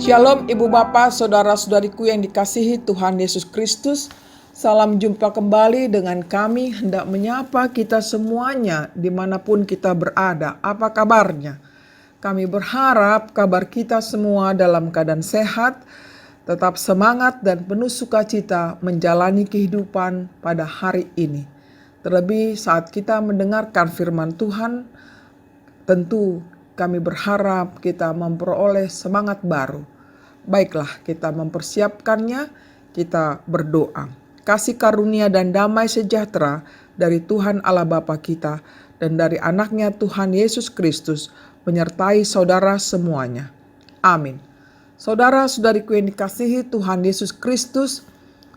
Shalom Ibu Bapak, Saudara-saudariku yang dikasihi Tuhan Yesus Kristus. Salam jumpa kembali dengan kami, hendak menyapa kita semuanya dimanapun kita berada. Apa kabarnya? Kami berharap kabar kita semua dalam keadaan sehat, tetap semangat dan penuh sukacita menjalani kehidupan pada hari ini. Terlebih saat kita mendengarkan firman Tuhan, tentu kami berharap kita memperoleh semangat baru. Baiklah, kita mempersiapkannya, kita berdoa. Kasih karunia dan damai sejahtera dari Tuhan Allah Bapa kita dan dari anaknya Tuhan Yesus Kristus menyertai saudara semuanya. Amin. Saudara-saudariku yang dikasihi Tuhan Yesus Kristus,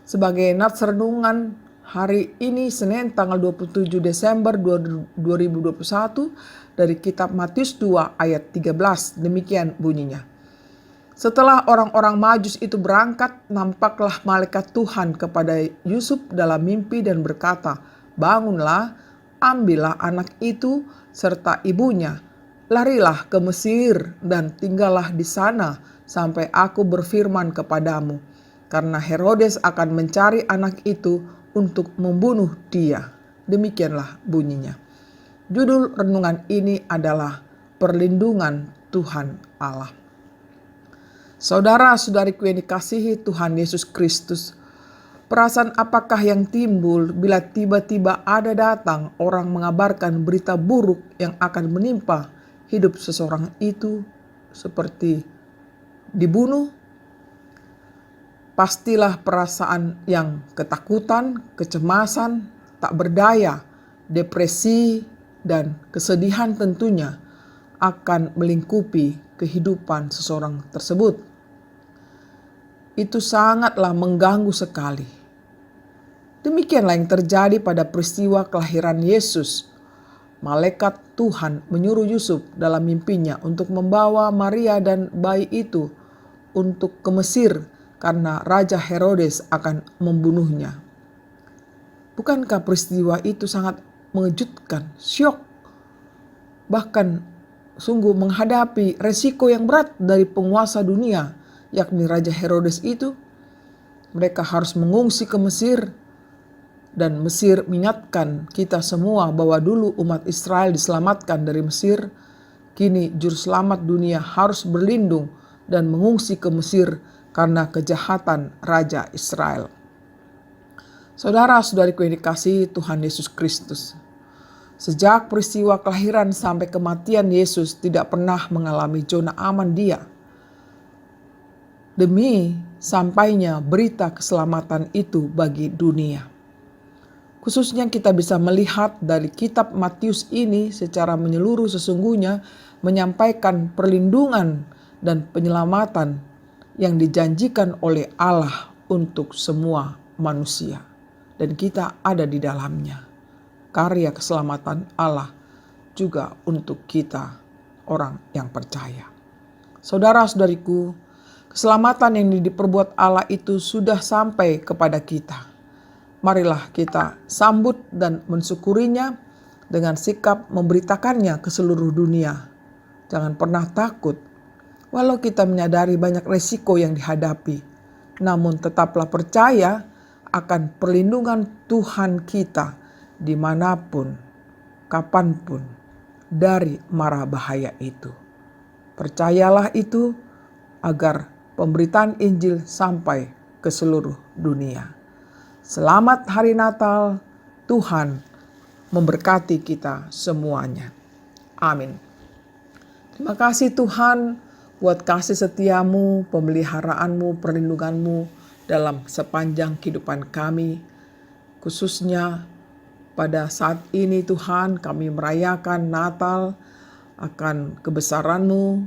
sebagai nats renungan hari ini Senin tanggal 27 Desember 2021 dari kitab Matius 2 ayat 13, demikian bunyinya. Setelah orang-orang Majus itu berangkat, nampaklah malaikat Tuhan kepada Yusuf dalam mimpi dan berkata, "Bangunlah, ambillah anak itu serta ibunya, larilah ke Mesir dan tinggallah di sana sampai aku berfirman kepadamu, karena Herodes akan mencari anak itu untuk membunuh dia." Demikianlah bunyinya. Judul renungan ini adalah Perlindungan Tuhan Allah. Saudara-saudariku yang dikasihi Tuhan Yesus Kristus, perasaan apakah yang timbul bila tiba-tiba ada datang orang mengabarkan berita buruk yang akan menimpa hidup seseorang itu, seperti dibunuh? Pastilah perasaan yang ketakutan, kecemasan, tak berdaya, depresi, dan kesedihan tentunya akan melingkupi kehidupan seseorang tersebut. Itu sangatlah mengganggu sekali. Demikianlah yang terjadi pada peristiwa kelahiran Yesus. Malaikat Tuhan menyuruh Yusuf dalam mimpinya untuk membawa Maria dan bayi itu untuk ke Mesir karena Raja Herodes akan membunuhnya. Bukankah peristiwa itu sangat mengejutkan, syok, bahkan sungguh menghadapi resiko yang berat dari penguasa dunia, yakni Raja Herodes itu? Mereka harus mengungsi ke Mesir, dan Mesir mengingatkan kita semua bahwa dulu umat Israel diselamatkan dari Mesir. Kini juru selamat dunia harus berlindung dan mengungsi ke Mesir karena kejahatan Raja Israel. Saudara-saudariku yang dikasihi Tuhan Yesus Kristus, sejak peristiwa kelahiran sampai kematian Yesus tidak pernah mengalami zona aman dia. Demi sampainya berita keselamatan itu bagi dunia. Khususnya kita bisa melihat dari kitab Matius ini secara menyeluruh sesungguhnya menyampaikan perlindungan dan penyelamatan yang dijanjikan oleh Allah untuk semua manusia. Dan kita ada di dalamnya. Karya keselamatan Allah juga untuk kita orang yang percaya. Saudara-saudariku, keselamatan yang diperbuat Allah itu sudah sampai kepada kita. Marilah kita sambut dan mensyukurinya dengan sikap memberitakannya ke seluruh dunia. Jangan pernah takut, walau kita menyadari banyak resiko yang dihadapi, namun tetaplah percaya akan perlindungan Tuhan kita dimanapun, kapanpun, dari mara bahaya itu. Percayalah itu agar pemberitaan Injil sampai ke seluruh dunia. Selamat Hari Natal, Tuhan memberkati kita semuanya. Amin. Terima kasih Tuhan buat kasih setiamu, pemeliharaanmu, perlindunganmu dalam sepanjang kehidupan kami. Khususnya pada saat ini Tuhan kami merayakan Natal akan kebesaran-Mu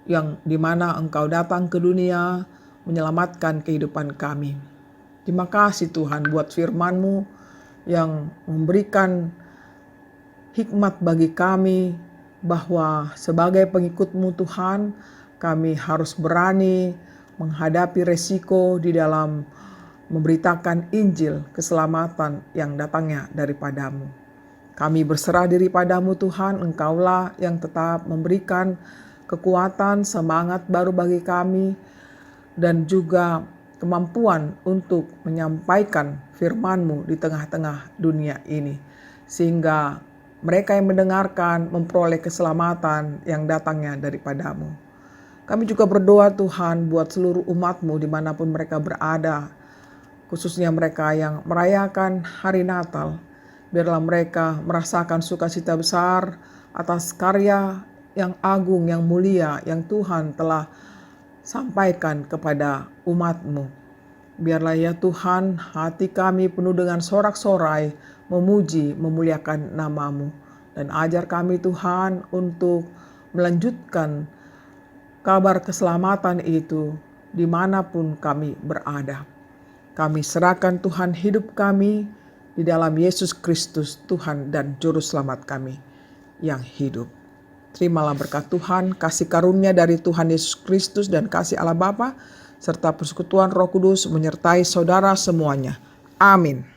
yang dimana Engkau datang ke dunia menyelamatkan kehidupan kami. Terima kasih Tuhan buat firman-Mu yang memberikan hikmat bagi kami bahwa sebagai pengikut-Mu Tuhan kami harus berani menghadapi resiko di dalam memberitakan Injil keselamatan yang datangnya daripada-Mu. Kami berserah diri padamu Tuhan, Engkaulah yang tetap memberikan kekuatan, semangat baru bagi kami, dan juga kemampuan untuk menyampaikan firman-Mu di tengah-tengah dunia ini. Sehingga mereka yang mendengarkan memperoleh keselamatan yang datangnya daripada-Mu. Kami juga berdoa Tuhan buat seluruh umat-Mu dimanapun mereka berada, khususnya mereka yang merayakan hari Natal. Biarlah mereka merasakan sukacita besar atas karya yang agung, yang mulia, yang Tuhan telah sampaikan kepada umat-Mu. Biarlah ya Tuhan, hati kami penuh dengan sorak-sorai, memuji, memuliakan nama-Mu. Dan ajar kami Tuhan untuk melanjutkan kabar keselamatan itu dimanapun kami berada. Kami serahkan Tuhan hidup kami di dalam Yesus Kristus, Tuhan dan Juru Selamat kami yang hidup. Terimalah berkat Tuhan, kasih karunia dari Tuhan Yesus Kristus dan kasih Allah Bapa, serta persekutuan Roh Kudus menyertai saudara semuanya. Amin.